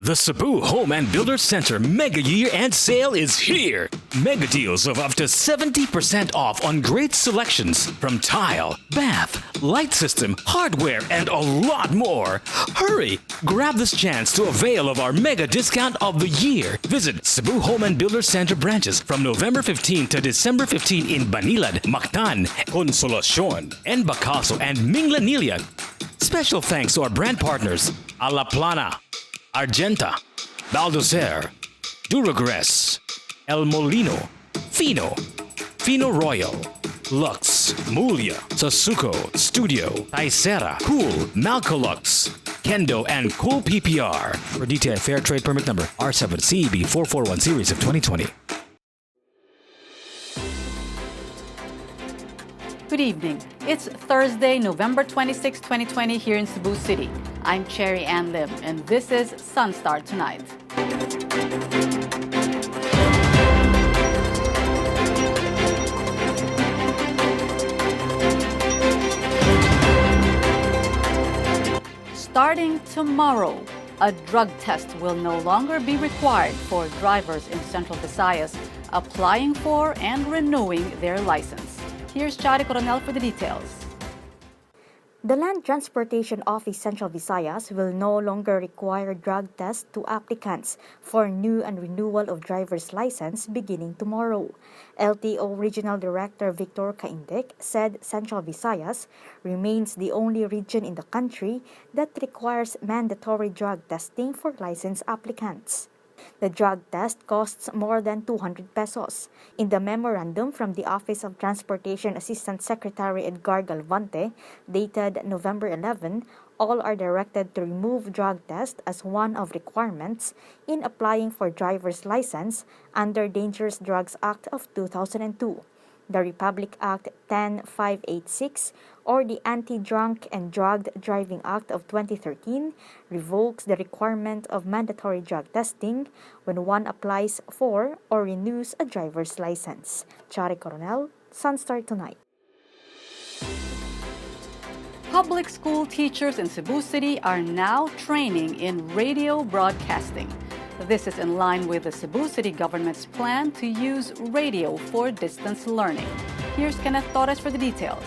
The Cebu Home and Builder Center Mega Year-End Sale is here! Mega deals of up to 70% off on great selections from tile, bath, light system, hardware, and a lot more. Hurry! Grab this chance to avail of our mega discount of the year. Visit Cebu Home and Builder Center branches from November 15 to December 15 in Banilad, Mactan, Consolacion, Enbacaso, and Minglanilla. Special thanks to our brand partners, La Plana, Argenta, Baldoser, Duragres, El Molino, Fino, Fino Royal, Lux, Mulia, Sasuko, Studio, Taisera, Cool, Malcolux, Kendo, and Cool PPR. For detailed fair trade permit number R7CEB 441 series of 2020. Good evening. It's Thursday, November 26, 2020 here in Cebu City. I'm Cherry Ann Lim, and this is SunStar Tonight. Starting tomorrow, a drug test will no longer be required for drivers in Central Visayas applying for and renewing their license. Here's Chari Coronel for the details. The Land Transportation Office Central Visayas will no longer require drug tests to applicants for new and renewal of driver's license beginning tomorrow. LTO Regional Director Victor Caindic said Central Visayas remains the only region in the country that requires mandatory drug testing for licensed applicants. The drug test costs more than 200 pesos. In the memorandum from the Office of Transportation Assistant Secretary Edgar Galvante, dated November 11, all are directed to remove drug test as one of requirements in applying for driver's license under Dangerous Drugs Act of 2002. The Republic Act 10586 or the Anti-Drunk and Drugged Driving Act of 2013 revokes the requirement of mandatory drug testing when one applies for or renews a driver's license. Chari Coronel, SunStar Tonight. Public school teachers in Cebu City are now training in radio broadcasting. This is in line with the Cebu City government's plan to use radio for distance learning. Here's Kenneth Torres for the details.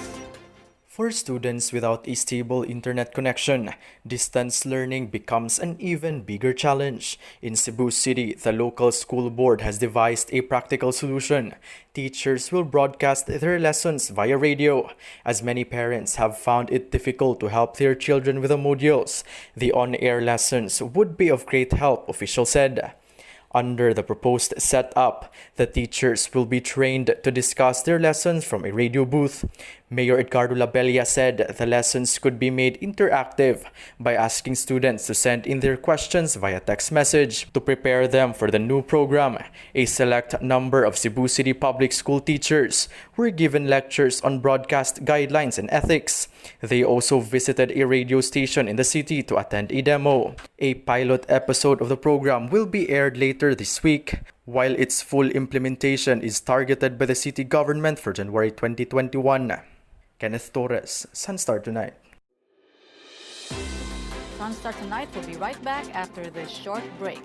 For students without a stable internet connection, distance learning becomes an even bigger challenge. In Cebu City, the local school board has devised a practical solution. Teachers will broadcast their lessons via radio. As many parents have found it difficult to help their children with the modules, the on-air lessons would be of great help, officials said. Under the proposed setup, the teachers will be trained to discuss their lessons from a radio booth. Mayor Edgardo Labella said the lessons could be made interactive by asking students to send in their questions via text message. To prepare them for the new program, a select number of Cebu City public school teachers were given lectures on broadcast guidelines and ethics. They also visited a radio station in the city to attend a demo. A pilot episode of the program will be aired later this week, while its full implementation is targeted by the city government for January 2021. Kenneth Torres, SunStar Tonight. SunStar Tonight will be right back after this short break.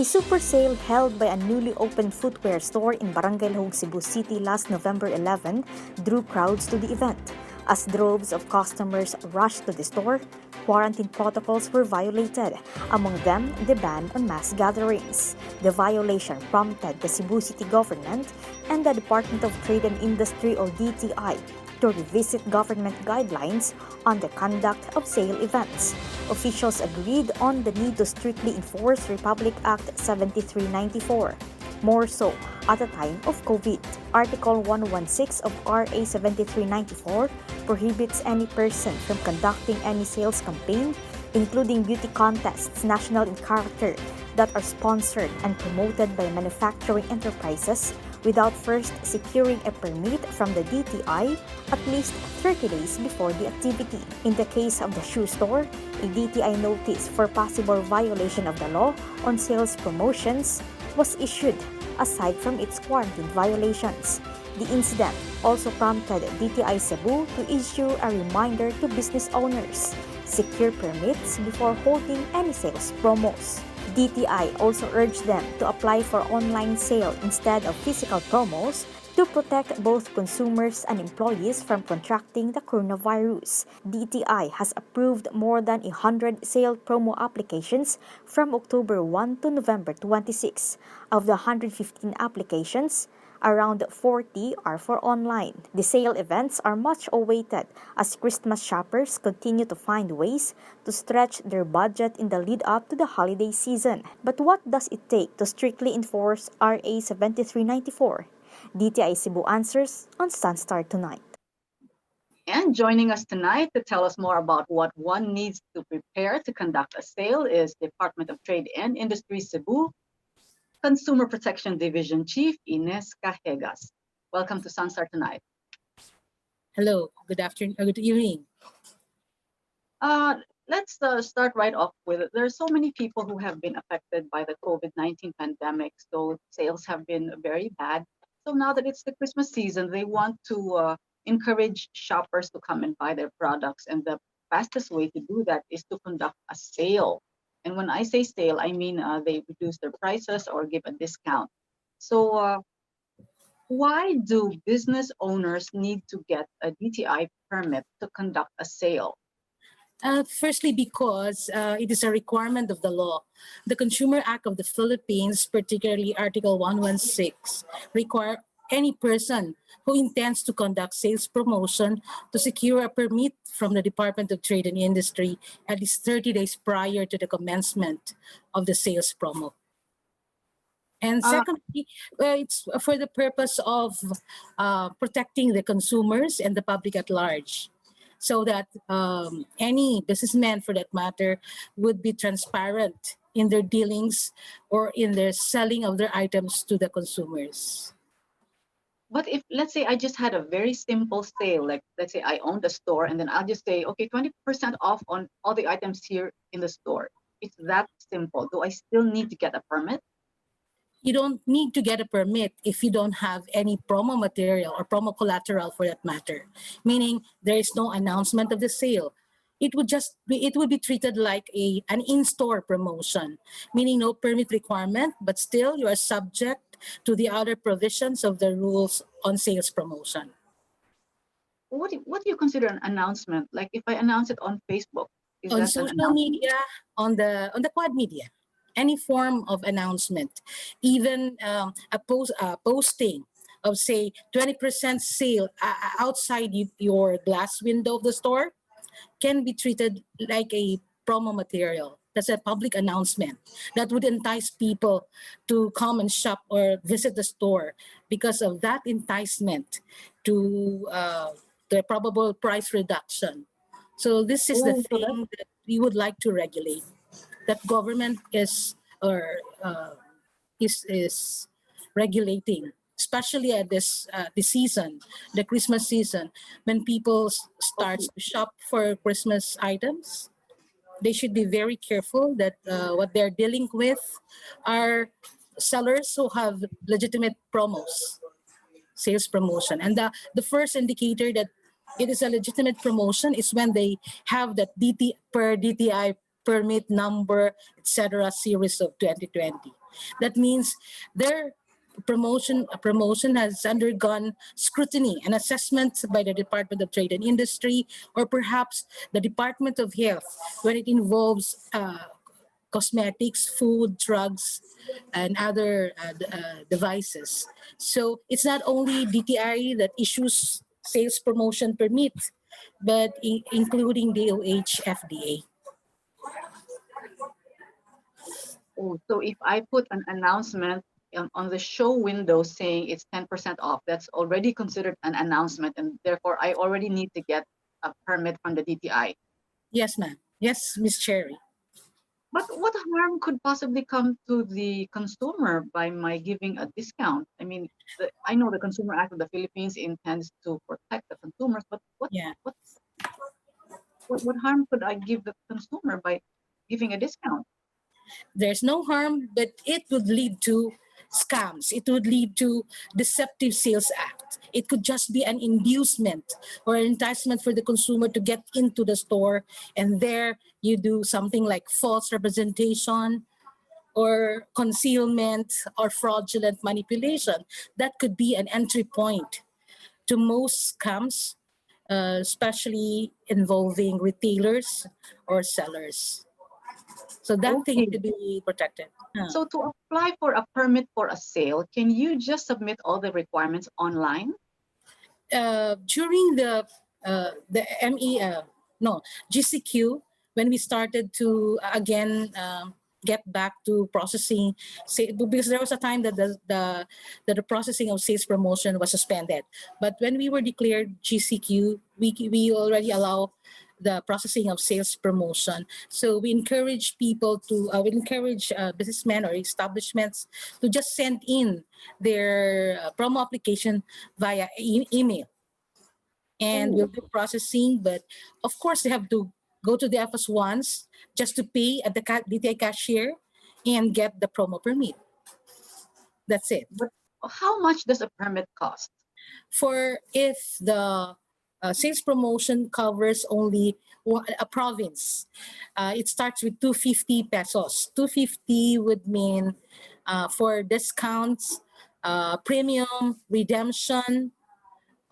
A super sale held by a newly opened footwear store in Barangay Lahog, Cebu City last November 11 drew crowds to the event. As droves of customers rushed to the store, quarantine protocols were violated, among them the ban on mass gatherings. The violation prompted the Cebu City government and the Department of Trade and Industry or DTI to revisit government guidelines on the conduct of sale events. Officials agreed on the need to strictly enforce Republic Act 7394, more so at a time of COVID. Article 116 of RA 7394 prohibits any person from conducting any sales campaign, including beauty contests national in character that are sponsored and promoted by manufacturing enterprises without first securing a permit from the DTI at least 30 days before the activity. In the case of the shoe store, a DTI notice for possible violation of the law on sales promotions was issued aside from its quarantine violations. The incident also prompted DTI Cebu to issue a reminder to business owners: secure permits before holding any sales promos. DTI also urged them to apply for online sale instead of physical promos to protect both consumers and employees from contracting the coronavirus. DTI has approved more than 100 sale promo applications from October 1 to November 26. Of the 115 applications, around 40 are for online. The sale events are much awaited as Christmas shoppers continue to find ways to stretch their budget in the lead up to the holiday season. But what does it take to strictly enforce RA 7394? DTI Cebu answers on SunStar tonight. And joining us tonight to tell us more about what one needs to prepare to conduct a sale is Department of Trade and Industry Cebu Consumer Protection Division Chief Ines Cajegas. Welcome to SunStar tonight. Hello, good afternoon, good evening. Let's start right off with, there are so many people who have been affected by the COVID-19 pandemic, so sales have been very bad. So now that it's the Christmas season, they want to encourage shoppers to come and buy their products, and the fastest way to do that is to conduct a sale. And when I say sale, I mean they reduce their prices or give a discount. So why do business owners need to get a DTI permit to conduct a sale? Firstly, because it is a requirement of the law. The Consumer Act of the Philippines, particularly Article 116, require any person who intends to conduct sales promotion to secure a permit from the Department of Trade and Industry at least 30 days prior to the commencement of the sales promo. And secondly, it's for the purpose of protecting the consumers and the public at large, so that any businessman, for that matter, would be transparent in their dealings or in their selling of their items to the consumers. But if, let's say, I just had a very simple sale, like let's say I owned a store, and then I'll just say, okay, 20% off on all the items here in the store. It's that simple. Do I still need to get a permit? You don't need to get a permit if you don't have any promo material or promo collateral, for that matter, meaning there is no announcement of the sale. It would be treated like an in-store promotion, meaning no permit requirement, but still you are subject to the other provisions of the rules on sales promotion. What do you consider an announcement? Like if I announce it on Facebook, is On that an social announcement? media, on the quad media, any form of announcement, even a posting of, say, 20% sale outside your glass window of the store can be treated like a promo material. That's a public announcement that would entice people to come and shop or visit the store because of that enticement to the probable price reduction. So this is the thing that we would like to regulate. That government is regulating, especially at this season, the Christmas season, when people start to shop for Christmas items. They should be very careful that what they're dealing with are sellers who have legitimate promos, sales promotion. And the first indicator that it is a legitimate promotion is when they have that DTI permit number, etc., series of 2020. That means their promotion has undergone scrutiny and assessment by the Department of Trade and Industry, or perhaps the Department of Health when it involves cosmetics, food, drugs, and other devices. So it's not only DTI that issues sales promotion permit, but including DOH, FDA. Oh, so if I put an announcement on the show window saying it's 10% off, that's already considered an announcement, and therefore I already need to get a permit from the DTI. Yes, ma'am. Yes, Miss Cherry. But what harm could possibly come to the consumer by my giving a discount? I mean, I know the Consumer Act of the Philippines intends to protect the consumers, but Yeah. what what harm could I give the consumer by giving a discount? There's no harm, but it would lead to scams. It would lead to deceptive sales act. It could just be an inducement or an enticement for the consumer to get into the store, and there you do something like false representation or concealment or fraudulent manipulation. That could be an entry point to most scams, especially involving retailers or sellers. So that thing Okay. should be protected. So to apply for a permit for a sale, can you just submit all the requirements online? During the GCQ, when we started to again get back to processing, because there was a time that the processing of sales promotion was suspended. But when we were declared GCQ, we already allow the processing of sales promotion. So we encourage people to, we encourage businessmen or establishments to just send in their promo application via email, and we'll do processing. But of course, they have to go to the office once just to pay at the DTI cashier and get the promo permit. That's it. But how much does a permit cost? For if the sales promotion covers only a province, it starts with 250 pesos. 250 would mean for discounts, premium, redemption,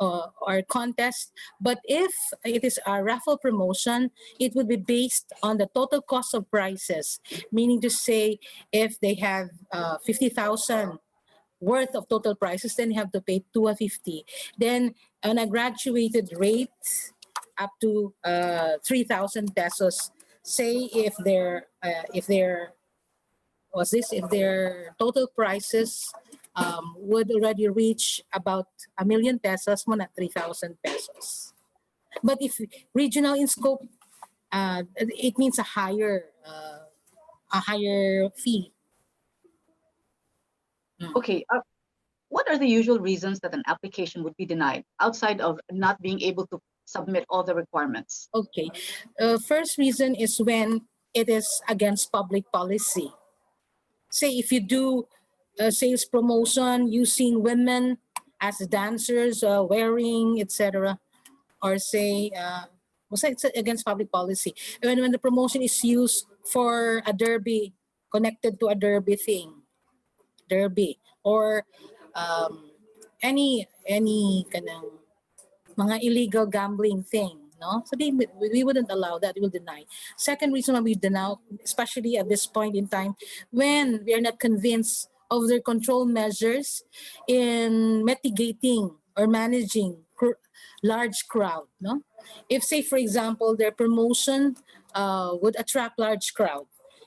or contest. But if it is a raffle promotion, it would be based on the total cost of prices, meaning to say if they have 50,000 worth of total prices, then you have to pay 250. Then on a graduated rate up to 3,000 pesos, say if their total prices would already reach about 1,000,000 pesos, mo na 3,000 pesos. But if regional in scope, it means a higher fee. Okay. What are the usual reasons that an application would be denied outside of not being able to submit all the requirements? Okay. First reason is when it is against public policy. Say if you do a sales promotion using women as dancers, wearing, etc., or say, it's against public policy. When the promotion is used for a derby, connected to a derby thing, or any kanang mga illegal gambling thing, no? So we wouldn't allow that. We will deny. Second reason why we deny, especially at this point in time, when we are not convinced of their control measures in mitigating or managing large crowd, no? If, say, for example, their promotion would attract large crowd,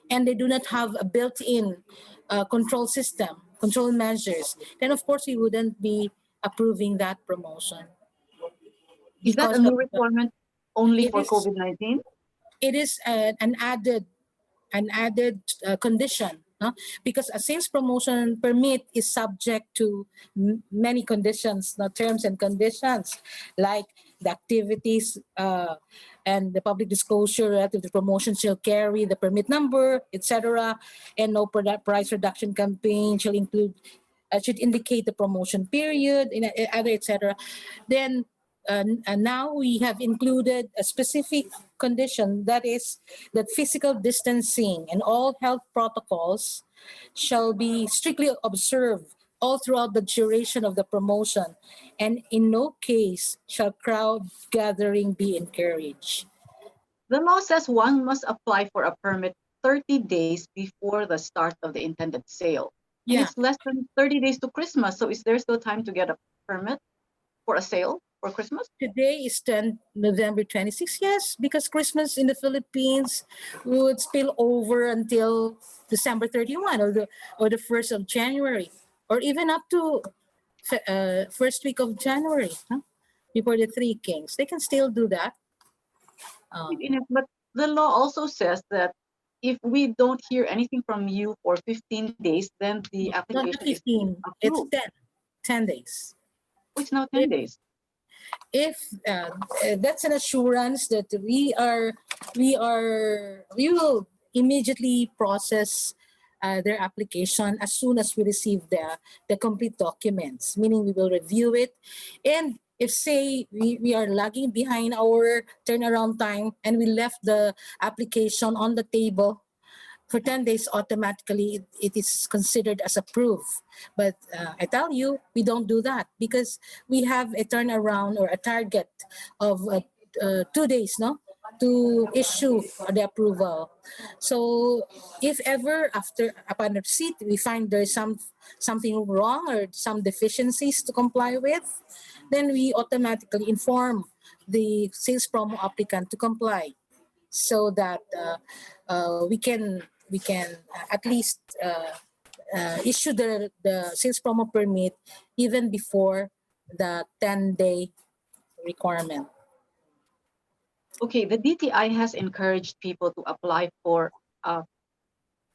and they do not have a built-in control system, control measures, then of course we wouldn't be approving that promotion. Is that a new requirement only for COVID-19? It is an added condition, no? Because a sales promotion permit is subject to many conditions, no, terms and conditions, like the activities and the public disclosure relative to the promotion shall carry the permit number, etc., and no price reduction campaign shall include should indicate the promotion period, other, etc. Then and now we have included a specific condition, that is that physical distancing and all health protocols shall be strictly observed all throughout the duration of the promotion, and in no case shall crowd gathering be encouraged. The law says one must apply for a permit 30 days before the start of the intended sale. And Yeah. it's less than 30 days to Christmas. So is there still time to get a permit for a sale for Christmas? Today is November 26th, yes, because Christmas in the Philippines would spill over until December 31 or the 1st of January, or even up to first week of January, huh? Before the Three Kings. They can still do that. But the law also says that if we don't hear anything from you for 15 days, then the Not application is 15, it's approved. 10 days. Oh, it's now 10 days. If that's an assurance that we will immediately process their application as soon as we receive the complete documents, meaning we will review it. And if say we are lagging behind our turnaround time and we left the application on the table for 10 days, automatically it is considered as approved. But I tell you, we don't do that because we have a turnaround or a target of 2 days, no, to issue the approval. So if ever upon receipt we find there's something wrong or some deficiencies to comply with, then we automatically inform the sales promo applicant to comply, so that we can at least issue the sales promo permit even before the 10-day requirement. Okay, the DTI has encouraged people to apply for a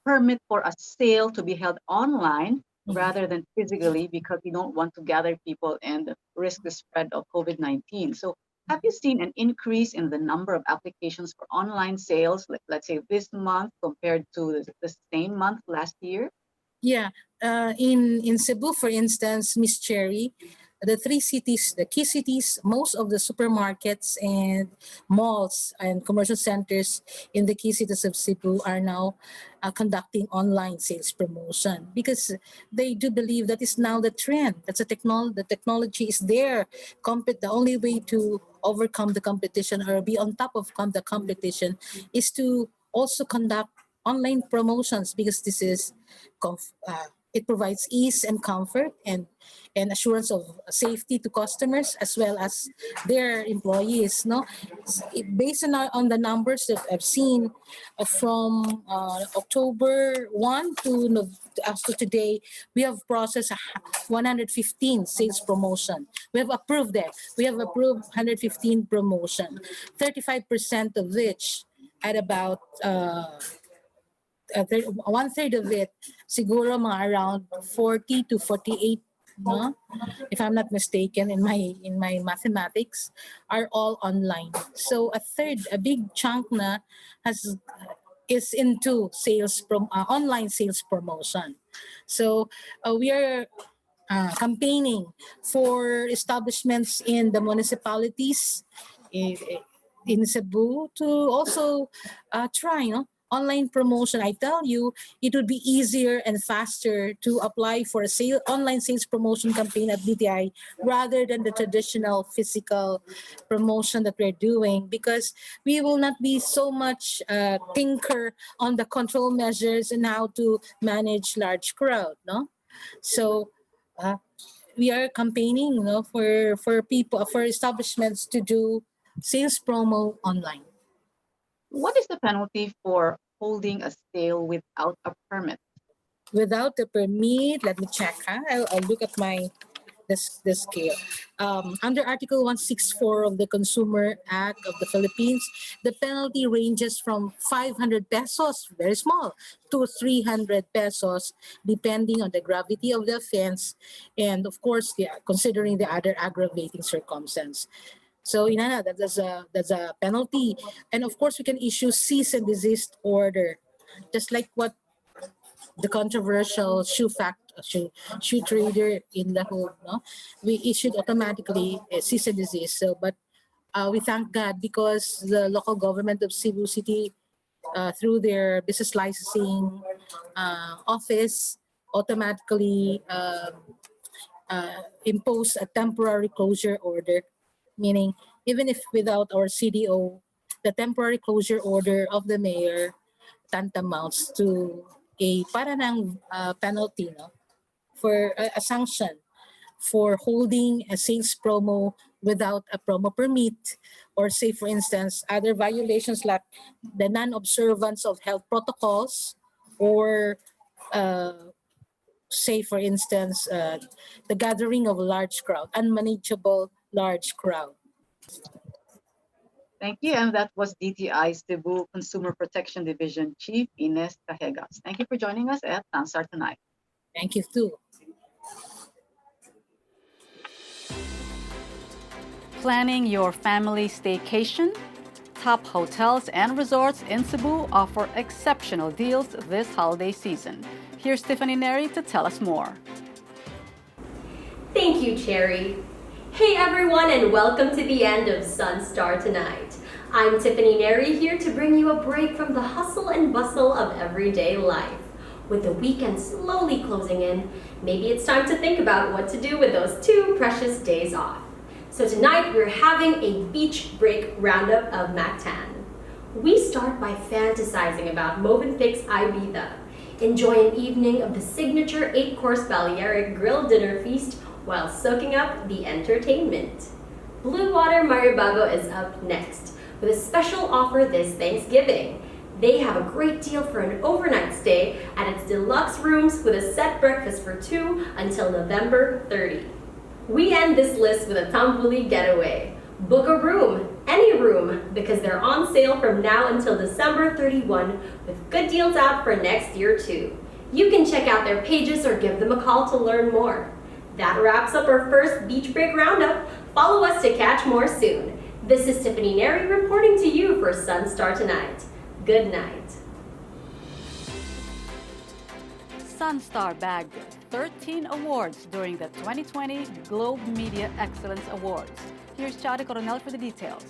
permit for a sale to be held online rather than physically because we don't want to gather people and risk the spread of COVID-19. So have you seen an increase in the number of applications for online sales, let's say this month compared to the same month last year? Yeah, in Cebu, for instance, Miss Cherry, the three cities, the key cities, most of the supermarkets and malls and commercial centers in the key cities of Cebu are now conducting online sales promotion because they do believe that is now the trend. That's the technology is there. The only way to overcome the competition or be on top of the competition is to also conduct online promotions because this is it provides ease and comfort and assurance of safety to customers as well as their employees. No, based on the numbers that I've seen from October 1 to as to today, we have processed 115 sales promotion. We have approved that. We have approved 115 promotion, 35% of which at about one third of it, siguro mga around 40 to 48, no? If I'm not mistaken, in my mathematics, are all online. So a third, a big chunk na is into online sales promotion. So we are campaigning for establishments in the municipalities in Cebu to also try, online promotion. I tell you, it would be easier and faster to apply for a online sales promotion campaign at BTI rather than the traditional physical promotion that we're doing, because we will not be so much tinker on the control measures and how to manage large crowd, no? So we are campaigning, for people, for establishments to do sales promo online. What is the penalty for holding a sale without a permit? Without the permit, let me check. I'll look at the scale. Under Article 164 of the Consumer Act of the Philippines, the penalty ranges from 500 pesos, very small, to 300 pesos, depending on the gravity of the offense and, of course, considering the other aggravating circumstance. So that's a penalty, and of course we can issue cease and desist order, just like what the controversial shoe trader in the home, no? We issued automatically a cease and desist. So, but we thank God because the local government of Cebu City, through their business licensing office, automatically impose a temporary closure order, meaning even if without our CDO, the temporary closure order of the mayor tantamounts to a parang penalty, no, for a sanction for holding a sales promo without a promo permit, or say for instance other violations like the non-observance of health protocols, or say for instance the gathering of a large crowd, unmanageable large crowd. Thank you. And that was DTI Cebu Consumer Protection Division Chief Ines Cajegas. Thank you for joining us at SunStar Tonight. Thank you too. Planning your family staycation? Top hotels and resorts in Cebu offer exceptional deals this holiday season. Here's Tiffany Neri to tell us more. Thank you, Cherry. Hey everyone, and welcome to the end of SunStar Tonight. I'm Tiffany Neri here to bring you a break from the hustle and bustle of everyday life. With the weekend slowly closing in, maybe it's time to think about what to do with those 2 precious days off. So tonight we're having a beach break roundup of Mactan. We start by fantasizing about Movenpik's Ibiza. Enjoy an evening of the signature 8-course Balearic grill dinner feast while soaking up the entertainment. Blue Water Maribago is up next with a special offer this Thanksgiving. They have a great deal for an overnight stay at its deluxe rooms with a set breakfast for 2 until November 30. We end this list with a Tambuli getaway. Book a room, any room, because they're on sale from now until December 31 with good deals out for next year too. You can check out their pages or give them a call to learn more. That wraps up our first Beach Break Roundup. Follow us to catch more soon. This is Tiffany Neri reporting to you for SunStar Tonight. Good night. SunStar bagged 13 awards during the 2020 Globe Media Excellence Awards. Here's Chari Coronel for the details.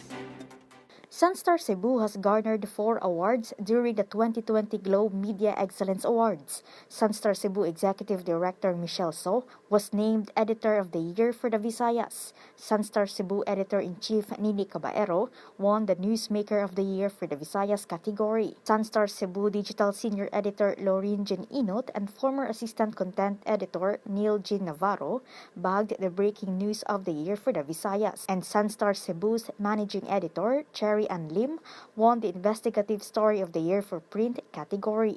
SunStar Cebu has garnered 4 awards during the 2020 Globe Media Excellence Awards. SunStar Cebu Executive Director Michelle So was named Editor of the Year for the Visayas. SunStar Cebu Editor-in-Chief Nini Caballero won the Newsmaker of the Year for the Visayas category. SunStar Cebu Digital Senior Editor Laureen Jean Inot and former Assistant Content Editor Neil Jean Navarro bagged the Breaking News of the Year for the Visayas. And SunStar Cebu's Managing Editor Cherry Ann Lim won the Investigative Story of the Year for Print category.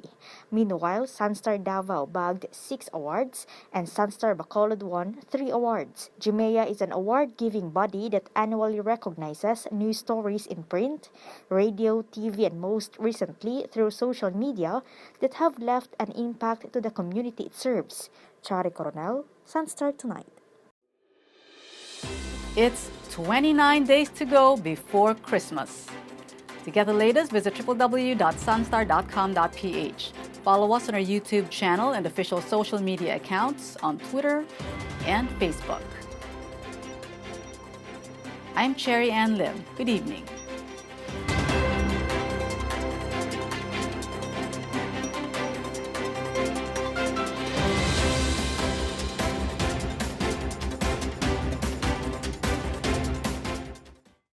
Meanwhile, SunStar Davao bagged 6 awards and SunStar Bacolod won 3 awards. GMEA is an award-giving body that annually recognizes news stories in print, radio, TV, and most recently through social media that have left an impact to the community it serves. Chari Coronel, SunStar Tonight. It's 29 days to go before Christmas. To get the latest, visit www.sunstar.com.ph. Follow us on our YouTube channel and official social media accounts on Twitter and Facebook. I'm Cherry Ann Lim. Good evening.